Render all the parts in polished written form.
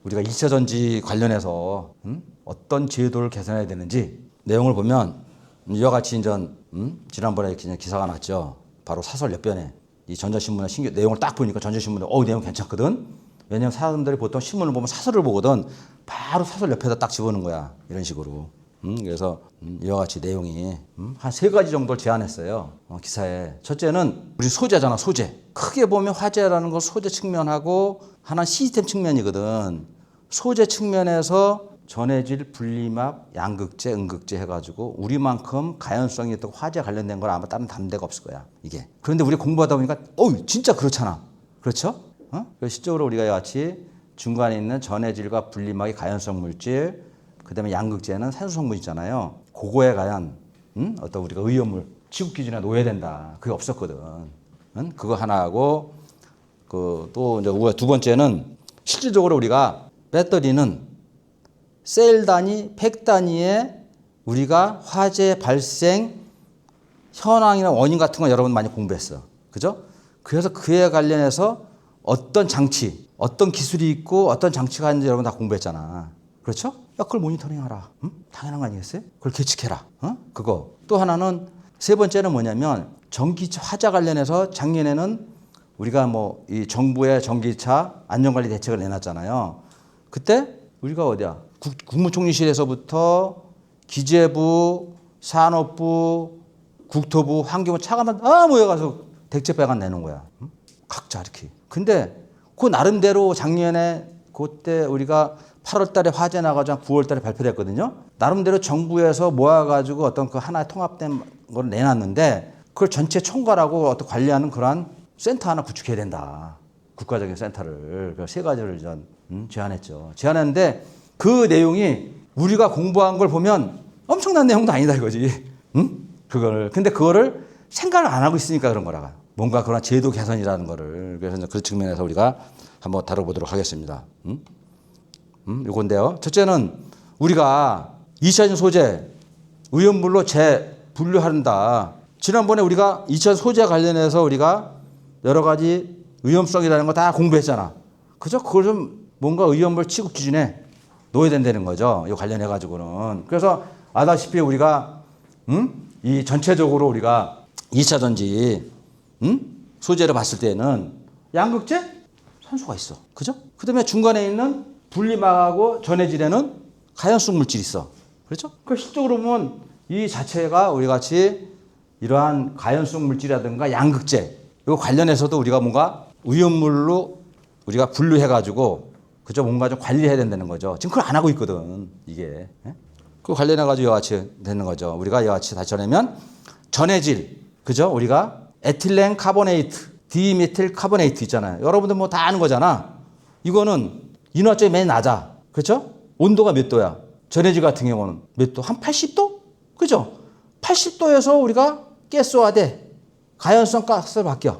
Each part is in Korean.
우리가 2차 전지 관련해서 어떤 제도를 개선해야 되는지 내용을 보면 이와 같이 이제 지난번에 그냥 기사가 났죠. 바로 사설 옆변에 이 전자신문의 신규 내용을 딱 보니까 전자신문에 내용 괜찮거든. 왜냐면 사람들이 보통 신문을 보면 사설을 보거든. 바로 사설 옆에다 딱 집어넣는 거야. 이런 식으로. 그래서 이와 같이 내용이 한 3가지 정도를 제안했어요. 기사에. 첫째는 우리 소재잖아, 소재. 크게 보면 화재라는 건 소재 측면하고 하나는 시스템 측면이거든. 소재 측면에서 전해질, 분리막, 양극재, 음극재 해가지고 우리만큼 가연성이 있고 화재 관련된 걸 아마 다른 데가 없을 거야, 이게. 그런데 우리 공부하다 보니까 진짜 그렇잖아. 그렇죠? 그래서 실적으로 우리가 같이 중간에 있는 전해질과 분리막이 가연성 물질, 그다음에 양극재는 산소 성분이잖아요. 그거에 관한 어떤 우리가 의연물 취급 기준에 놓아야 된다. 그게 없었거든. 그거 하나하고 또 이제 두 번째는 실질적으로 우리가 배터리는 셀 단위, 팩 단위에 우리가 화재 발생 현황이나 원인 같은 거 여러분 많이 공부했어. 그죠? 그래서 그에 관련해서 어떤 장치, 어떤 기술이 있고 어떤 장치가 있는지 여러분 다 공부했잖아. 그렇죠? 야, 그걸 모니터링하라. 당연한 거 아니겠어요? 그걸 계측해라. 그거. 또 하나는 세 번째는 뭐냐면 전기차 화재 관련해서 작년에는 우리가 이 정부의 전기차 안전관리 대책을 내놨잖아요. 그때 우리가 어디야? 국무총리실에서부터 기재부, 산업부, 국토부, 환경부 차관만 모여가서 대책배관 내는 거야. 각자 이렇게. 근데 그 나름대로 작년에 그때 우리가 8월 달에 화재 나가지고 9월 달에 발표됐거든요. 나름대로 정부에서 모아가지고 어떤 그 하나의 통합된 걸 내놨는데 그걸 전체 총괄하고 어떤 관리하는 그러한 센터 하나 구축해야 된다. 국가적인 센터를. 그 3가지를 제안했죠. 제안했는데 그 내용이 우리가 공부한 걸 보면 엄청난 내용도 아니다 이거지. 그거를. 근데 그거를 생각을 안 하고 있으니까 그런 거라. 뭔가 그런 제도 개선이라는 거를. 그래서 그 측면에서 우리가 한번 다뤄보도록 하겠습니다. 이건데요. 첫째는 우리가 2차전 소재 의연물로 재분류한다. 지난번에 우리가 2차전 소재 관련해서 우리가 여러 가지 위험성이라는 거 다 공부했잖아. 그죠? 그걸 좀 뭔가 의연물 취급 기준에 놓아야 된다는 거죠. 이 관련해 가지고는. 그래서 아다시피 우리가 이 전체적으로 우리가 2차 전지 소재를 봤을 때는 양극재 산소가 있어. 그죠? 그다음에 중간에 있는 분리막하고 전해질에는 가연성 물질이 있어. 그렇죠? 그 실적으로 보면 이 자체가 우리 같이 이러한 가연성 물질이라든가 양극재 이거 관련해서도 우리가 뭔가 위험물로 우리가 분류해 가지고 그죠? 뭔가 좀 관리해야 된다는 거죠. 지금 그걸 안 하고 있거든. 이게. 그 관련해 가지고 이와 같이 되는 거죠. 우리가 이와 같이 다시 전하면 전해질 그죠? 우리가 에틸렌 카보네이트, 디메틸 카보네이트 있잖아요. 여러분들 뭐 다 아는 거잖아. 이거는 인화점이 맨 낮아. 그렇죠? 온도가 몇 도야? 전해질 같은 경우는 몇 도? 한 80도? 그죠? 80도에서 우리가 가스화돼. 가연성 가스로 바뀌어.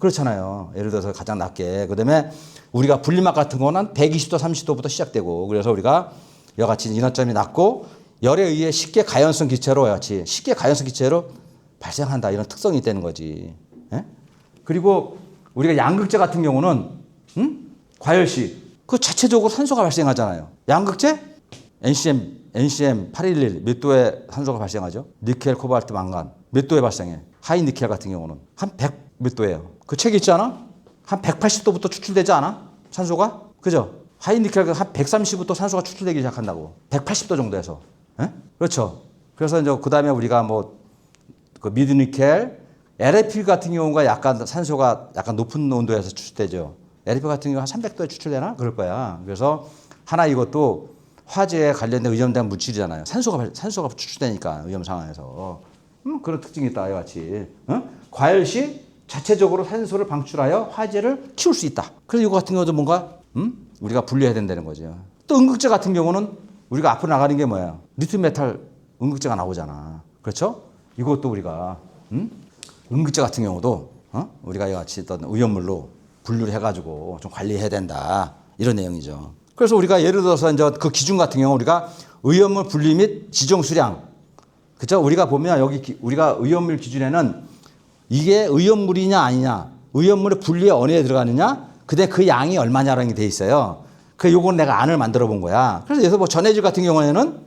그렇잖아요. 예를 들어서 가장 낮게. 그 다음에 우리가 분리막 같은 거는 120도, 30도부터 시작되고 그래서 우리가 이와 같이 인화점이 낮고 열에 의해 쉽게 가연성 기체로 같이 쉽게 가연성 기체로 발생한다. 이런 특성이 있다는 거지. 그리고 우리가 양극재 같은 경우는 과열시 그 자체적으로 산소가 발생하잖아요. 양극재 NCM 811 몇 도에 산소가 발생하죠? 니켈, 코발트, 망간 몇 도에 발생해? 하이 니켈 같은 경우는 한 100 몇 도예요. 그 책 있잖아? 한 180도부터 추출되지 않아? 산소가? 그죠? 하이 니켈 한 130부터 산소가 추출되기 시작한다고. 180도 정도에서. 그렇죠. 그래서 이제 그다음에 우리가 그 미드 니켈, LFP 같은 경우가 약간 산소가 약간 높은 온도에서 추출되죠. LFP 같은 경우 한 300도에 추출되나? 그럴 거야. 그래서 하나 이것도 화재에 관련된 위험된 물질이잖아요. 산소가 추출되니까 위험 상황에서. 그런 특징이 있다. 이와 같이. 과열 시 자체적으로 산소를 방출하여 화재를 키울 수 있다. 그래서 이거 같은 경우도 뭔가 우리가 분리해야 된다는 거죠. 또 음극재 같은 경우는 우리가 앞으로 나가는 게 뭐야? 리튬 메탈 음극재가 나오잖아. 그렇죠? 이것도 우리가 음극재 같은 경우도 우리가 이와 같이 어떤 위험물로 분류를 해가지고 좀 관리해야 된다. 이런 내용이죠. 그래서 우리가 예를 들어서 이제 그 기준 같은 경우 우리가 위험물 분리 및 지정 수량. 그죠? 우리가 보면 여기 우리가 위험물 기준에는 이게 위험물이냐 아니냐, 위험물의 분리에 어느 에 들어가느냐, 그다음에 그 양이 얼마냐라는 게 돼 있어요. 그 요건 내가 안을 만들어 본 거야. 그래서 여기서 뭐 전해질 같은 경우에는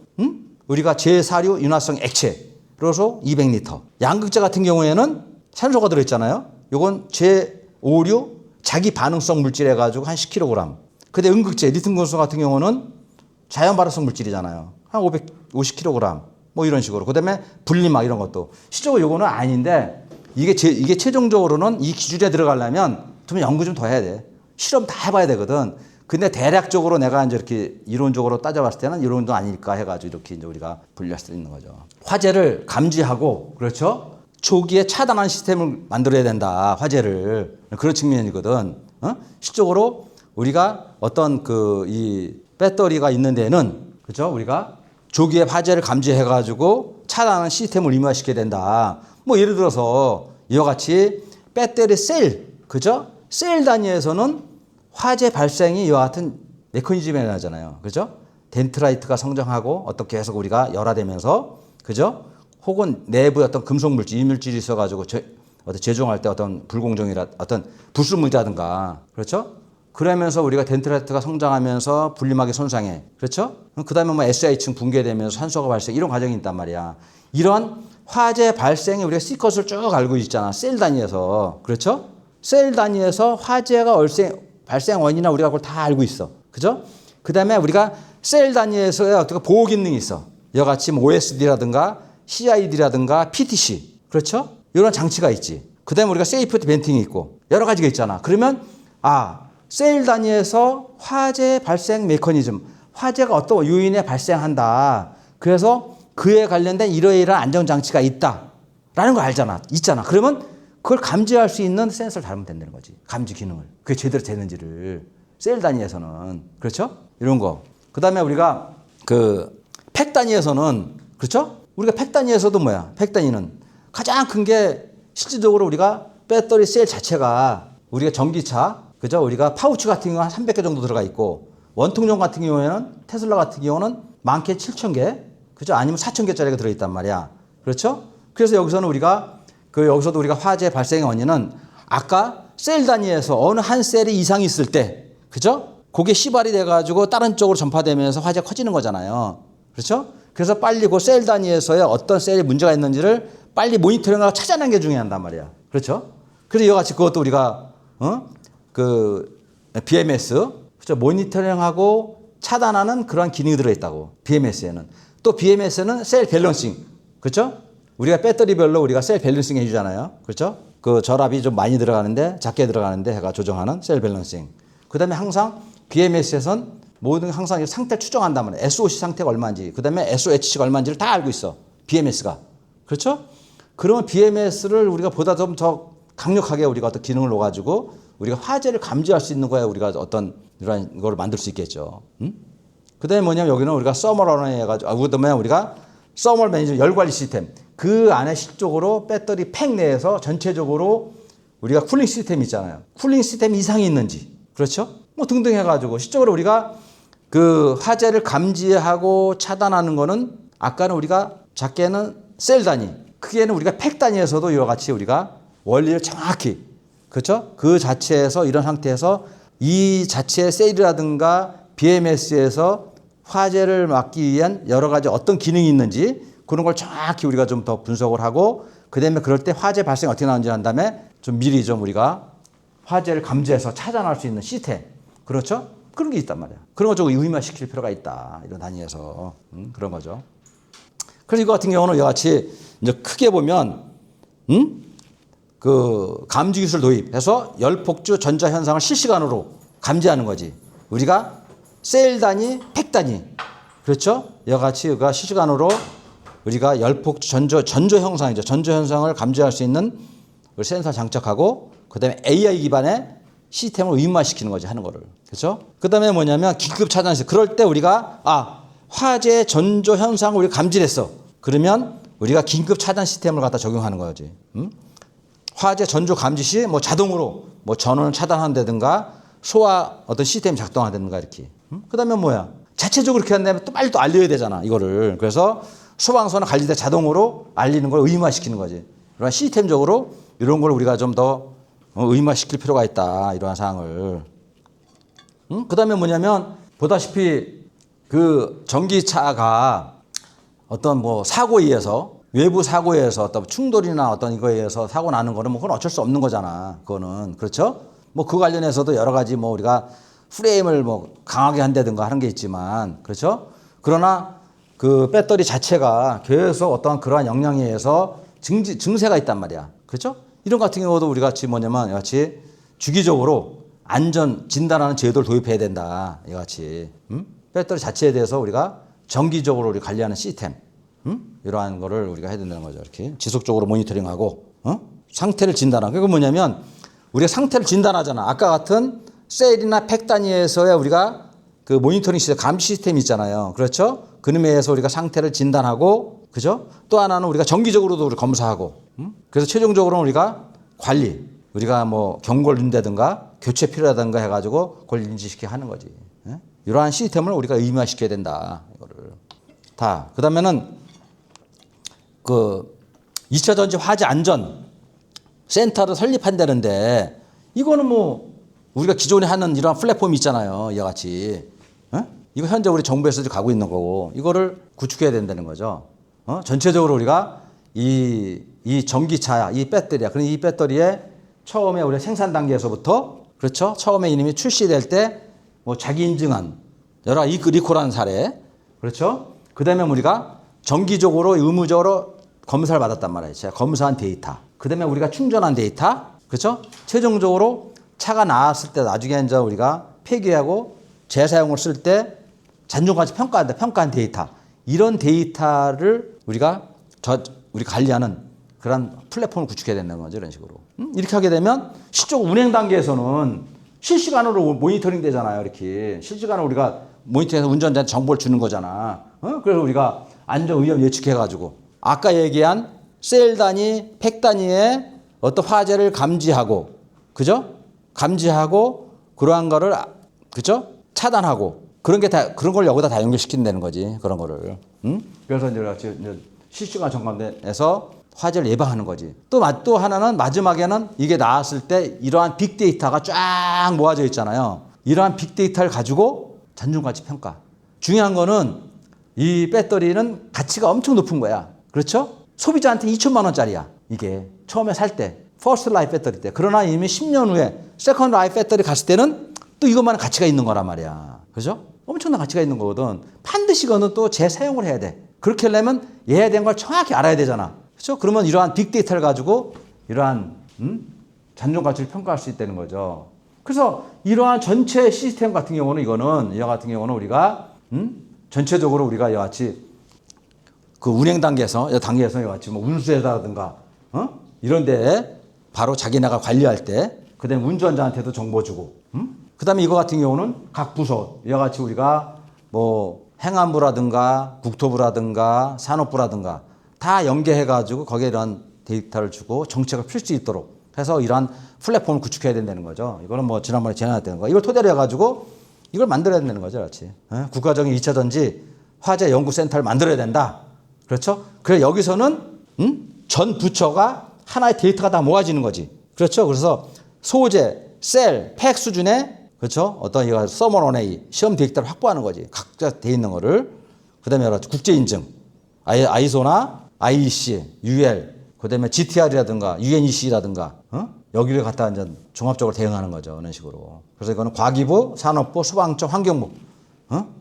우리가 제사류 윤활성 액체로서 200리터. 양극재 같은 경우에는 산소가 들어있잖아요. 요건 제5류 자기 반응성 물질 해가지고 한 10kg. 근데 음극재 리튬금속 같은 경우는 자연 발화성 물질이잖아요. 한 550kg. 뭐 이런 식으로. 그다음에 분리막 이런 것도. 실제로 요거는 아닌데 이게 최종적으로는 이 기준에 들어가려면 좀 연구 좀 더 해야 돼. 실험 다 해봐야 되거든. 근데 대략적으로 내가 이제 이렇게 이론적으로 따져봤을 때는 이론도 아닐까 해가지고 이렇게 이제 우리가 분류할 수 있는 거죠. 화재를 감지하고, 그렇죠? 초기에 차단하는 시스템을 만들어야 된다. 화재를. 그런 측면이거든. 실적으로 우리가 어떤 이 배터리가 있는 데는, 그렇죠? 우리가 조기에 화재를 감지해가지고 차단하는 시스템을 의무화시켜야 된다. 뭐 예를 들어서 이와 같이 배터리 셀, 그죠? 셀 단위에서는 화재 발생이 이와 같은 메커니즘이 나잖아요. 그죠? 덴트라이트가 성장하고 어떻게 해서 우리가 열화되면서, 그죠? 혹은 내부에 어떤 금속 물질, 이물질이 있어가지고 어떤 제종할 때 어떤 불공정이라 어떤 불순물이라든가, 그렇죠? 그러면서 우리가 덴트라이트가 성장하면서 분리막이 손상해. 그렇죠? 그 다음에 뭐 SOH층 붕괴되면서 산소가 발생, 이런 과정이 있단 말이야. 이런 화재 발생에 우리가 C컷을 쭉 알고 있잖아. 셀 단위에서. 그렇죠? 셀 단위에서 화재가 발생 원인이나 우리가 그걸 다 알고 있어. 그죠? 그 다음에 우리가 셀 단위에서의 어떻게 보호 기능이 있어. 이와 같이 뭐 OSD라든가 CID라든가 PTC. 그렇죠? 이런 장치가 있지. 그 다음에 우리가 세이프티 벤팅이 있고 여러 가지가 있잖아. 그러면 셀 단위에서 화재 발생 메커니즘, 화재가 어떤 요인에 발생한다. 그래서 그에 관련된 이러이러한 안전장치가 있다라는 거 알잖아. 있잖아. 그러면 그걸 감지할 수 있는 센서를 달면 된다는 거지. 감지 기능을. 그게 제대로 되는지를. 셀 단위에서는. 그렇죠? 이런 거. 그 다음에 우리가 팩 단위에서는, 그렇죠? 우리가 팩 단위에서도 뭐야? 팩 단위는 가장 큰 게 실질적으로 우리가 배터리 셀 자체가 우리가 전기차, 그죠? 우리가 파우치 같은 경우는 한 300개 정도 들어가 있고 원통용 같은 경우에는 테슬라 같은 경우는 많게 7,000개, 그죠? 아니면 4,000개짜리가 들어있단 말이야. 그렇죠? 그래서 여기서는 우리가 여기서도 우리가 화재 발생의 원인은 아까 셀 단위에서 어느 한 셀이 이상이 있을 때, 그죠? 그게 시발이 돼가지고 다른 쪽으로 전파되면서 화재가 커지는 거잖아요. 그렇죠? 그래서 빨리 그 셀 단위에서의 어떤 셀에 문제가 있는지를 빨리 모니터링하고 찾아내는 게 중요한단 말이야. 그렇죠? 그래서 이와 같이 그것도 우리가 BMS, 그렇죠? 모니터링하고 차단하는 그런 기능이 들어있다고. BMS에는. 또 BMS는 셀 밸런싱. 그렇죠? 우리가 배터리별로 우리가 셀 밸런싱 해주잖아요. 그렇죠? 그 결합이 좀 많이 들어가는데 작게 들어가는데 해가 조정하는 셀 밸런싱. 그 다음에 항상 BMS에선 모든 항상 상태를 추정한단 말이에요. SOC 상태가 얼마인지, 그 다음에 SOHC가 얼마인지를 다 알고 있어. BMS가. 그렇죠? 그러면 BMS를 우리가 보다 좀 더 강력하게 우리가 어떤 기능을 넣어가지고 우리가 화재를 감지할 수 있는 거야. 우리가 어떤 이런 걸 만들 수 있겠죠. 그 다음에 뭐냐면 여기는 우리가 서멀러너 해가지고, 그 다음에 우리가 서멀 매니저 열관리 시스템. 그 안에 실적으로 배터리 팩 내에서 전체적으로 우리가 쿨링 시스템이 있잖아요. 쿨링 시스템 이상이 있는지. 그렇죠? 뭐 등등 해가지고 실적으로 우리가 그 화재를 감지하고 차단하는 거는 아까는 우리가 작게는 셀 단위, 크게는 우리가 팩 단위에서도 이와 같이 우리가 원리를 정확히, 그렇죠? 그 자체에서 이런 상태에서 이 자체의 셀이라든가 BMS에서 화재를 막기 위한 여러 가지 어떤 기능이 있는지 그런 걸 정확히 우리가 좀 더 분석을 하고 그다음에 그럴 때 화재 발생이 어떻게 나오는지 한 다음에 좀 미리 좀 우리가 화재를 감지해서 차단할 수 있는 시스템, 그렇죠? 그런 게 있단 말이야. 그런 거 좀 의무화시킬 필요가 있다. 이런 단위에서 그런 거죠. 그래서 이거 같은 경우는 이와 같이 이제 크게 보면 그 감지 기술 도입해서 열폭주 전자 현상을 실시간으로 감지하는 거지. 우리가 셀 단위, 팩 단위, 그렇죠? 이와 같이 우리가 실시간으로 우리가 열폭주 전조 현상이죠. 전조 현상을 감지할 수 있는 센서 장착하고 그다음에 AI 기반의 시스템을 의무화시키는 거지, 하는 거를. 그렇죠? 그다음에 뭐냐면 긴급 차단 시스템. 그럴 때 우리가 화재 전조 현상을 우리가 감지했어. 그러면 우리가 긴급 차단 시스템을 갖다 적용하는 거지. 화재 전조 감지 시 뭐 자동으로 뭐 전원을 차단한다든가 소화 어떤 시스템이 작동한다든가 이렇게. 그다음에 뭐야? 자체적으로 그렇게 한다면 또 빨리 또 알려야 되잖아, 이거를. 그래서 소방서나 관리대 자동으로 알리는 걸 의무화시키는 거지. 그러나 시스템적으로 이런 걸 우리가 좀 더 의무화시킬 필요가 있다, 이러한 사항을. 그다음에 뭐냐면 보다시피 그 전기차가 어떤 뭐 사고에 의해서 외부 사고에 의해서 어떤 충돌이나 어떤 이거에 의해서 사고 나는 거는 뭐 그건 어쩔 수 없는 거잖아. 그거는 그렇죠? 뭐 그 관련해서도 여러 가지 뭐 우리가 프레임을 뭐 강하게 한다든가 하는 게 있지만 그렇죠? 그러나 그 배터리 자체가 계속 어떤 그러한 영향에 의해서 증세가 있단 말이야. 그렇죠? 이런 같은 경우도 우리 같이 뭐냐면 이같이 주기적으로 안전 진단하는 제도를 도입해야 된다. 이같이 배터리 자체에 대해서 우리가 정기적으로 우리 관리하는 시스템 이러한 거를 우리가 해야 된다는 거죠. 이렇게 지속적으로 모니터링하고 상태를 진단하고. 그게 뭐냐면 우리가 상태를 진단하잖아. 아까 같은 셀이나 팩 단위에서의 우리가 그 모니터링 시스템, 감시 시스템이 있잖아요. 그렇죠? 그놈에 의해서 우리가 상태를 진단하고, 그죠? 또 하나는 우리가 정기적으로도 우리 검사하고, 그래서 최종적으로는 우리가 관리, 우리가 뭐 경고를 준다든가 교체 필요하다든가 해가지고 그걸 인지시키게 하는 거지. 예? 이러한 시스템을 우리가 의무화시켜야 된다. 이거를 다. 그 다음에는 그 2차 전지 화재 안전 센터를 설립한다는데 이거는 뭐 우리가 기존에 하는 이러한 플랫폼이 있잖아요. 이와 같이. 이거 현재 우리 정부에서도 가고 있는 거고 이거를 구축해야 된다는 거죠. 전체적으로 우리가 이 전기차야, 이 배터리야. 그럼 이 배터리에 처음에 우리 생산 단계에서부터 그렇죠. 처음에 이름이 출시될 때 뭐 자기 인증한 여러 리콜한 사례 그렇죠. 그다음에 우리가 정기적으로 의무적으로 검사를 받았단 말이에요. 제가 검사한 데이터. 그다음에 우리가 충전한 데이터 그렇죠. 최종적으로 차가 나왔을 때 나중에 이제 우리가 폐기하고 재사용을 쓸 때 잔존가치 평가한 데이터 이런 데이터를 우리가 우리 관리하는 그런 플랫폼을 구축해야 된다는 거죠. 이런 식으로 이렇게 하게 되면 실제로 운행 단계에서는 실시간으로 모니터링 되잖아요. 이렇게 실시간으로 우리가 모니터링해서 운전자한테 정보를 주는 거잖아. 그래서 우리가 안전 위험 예측해가지고 아까 얘기한 셀 단위, 팩 단위의 어떤 화재를 감지하고 그죠? 감지하고 그러한 거를 그죠? 차단하고 그런 게 다 그런 걸 여기다 다 연결시킨다는 거지. 그런 거를. 그래서 이제 실시간 점검에서 화재를 예방하는 거지. 또 하나는 마지막에는 이게 나왔을 때 이러한 빅데이터가 쫙 모아져 있잖아요. 이러한 빅데이터를 가지고 잔존가치 평가. 중요한 거는 이 배터리는 가치가 엄청 높은 거야. 그렇죠? 소비자한테 2천만 원짜리야. 이게 처음에 살 때. 퍼스트 라이프 배터리 때. 그러나 이미 10년 후에 세컨드 라이프 배터리 갔을 때는 또 이것만은 가치가 있는 거란 말이야. 그죠? 엄청난 가치가 있는 거거든. 반드시 이거는 또 재사용을 해야 돼. 그렇게 하려면 얘에 대한 걸 정확히 알아야 되잖아. 그렇죠? 그러면 이러한 빅데이터를 가지고 이러한 잔존 가치를 평가할 수 있다는 거죠. 그래서 이러한 전체 시스템 같은 경우는 이와 같은 경우는 우리가 전체적으로 우리가 이와 같이 그 운행 단계에서 이와 같이 뭐 운수에다든가 이런 데 바로 자기네가 관리할 때 그다음에 운전자한테도 정보 주고 그다음에 이거 같은 경우는 각 부서 이와 같이 우리가 뭐 행안부라든가 국토부라든가 산업부라든가 다 연계해가지고 거기에 이런 데이터를 주고 정책을 펼 수 있도록 해서 이러한 플랫폼을 구축해야 된다는 거죠. 이거는 뭐 지난번에 제안했다는 거. 이걸 토대로 해가지고 이걸 만들어야 된다는 거죠. 그렇지. 국가적인 2차 전지 화재 연구센터를 만들어야 된다. 그렇죠? 그래 여기서는 전 부처가 하나의 데이터가 다 모아지는 거지. 그렇죠? 그래서 소재, 셀, 팩 수준의 그렇죠? 어떤 이거 서머너네이 시험 데이터를 확보하는 거지. 각자 돼 있는 거를. 그다음에 여러 가지 국제 인증, 아이소나 IEC, UL, 그다음에 GTR이라든가 UNEC라든가 여기를 갖다 이제 종합적으로 대응하는 거죠. 이런 식으로. 그래서 이거는 과기부, 산업부, 소방청, 환경부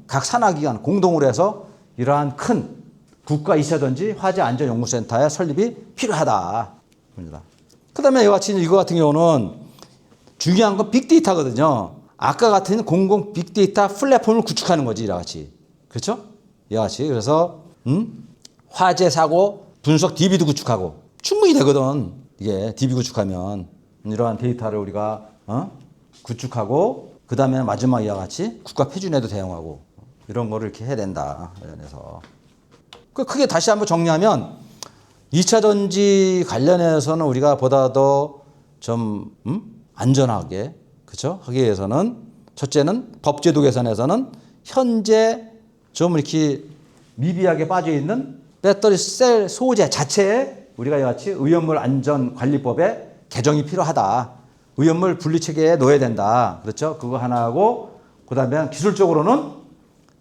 각 산하기관 공동으로 해서 이러한 큰 국가 2차 전지 화재 안전 연구센터의 설립이 필요하다. 그다음에 이거 같은 경우는 중요한 건 빅데이터거든요. 아까 같은 공공 빅데이터 플랫폼을 구축하는 거지, 이와 같이. 그렇죠? 이와 같이. 그래서 화재 사고 분석 DB도 구축하고 충분히 되거든. 이게 DB 구축하면 이러한 데이터를 우리가 구축하고 그다음에 마지막 이와 같이 국가 표준에도 대응하고 이런 거를 이렇게 해야 된다. 관련해서. 크게 다시 한번 정리하면 2차 전지 관련해서는 우리가 보다 더 좀 안전하게 그렇죠? 하기 위해서는 첫째는 법제도 개선에서는 현재 좀 이렇게 미비하게 빠져 있는 배터리 셀 소재 자체에 우리가 이와 같이 위험물 안전관리법에 개정이 필요하다. 위험물 분리 체계에 넣어야 된다. 그렇죠? 그거 하나하고 그다음에 기술적으로는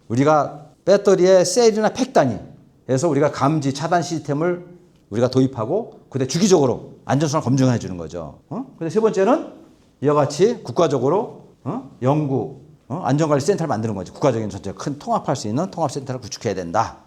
우리가 배터리의 셀이나 팩 단위에서 우리가 감지 차단 시스템을 우리가 도입하고 그때 주기적으로 안전성을 검증해 주는 거죠. 근데 세 번째는 이와 같이 국가적으로 연구 안전관리센터를 만드는 거죠. 국가적인 전체 큰 통합할 수 있는 통합센터를 구축해야 된다.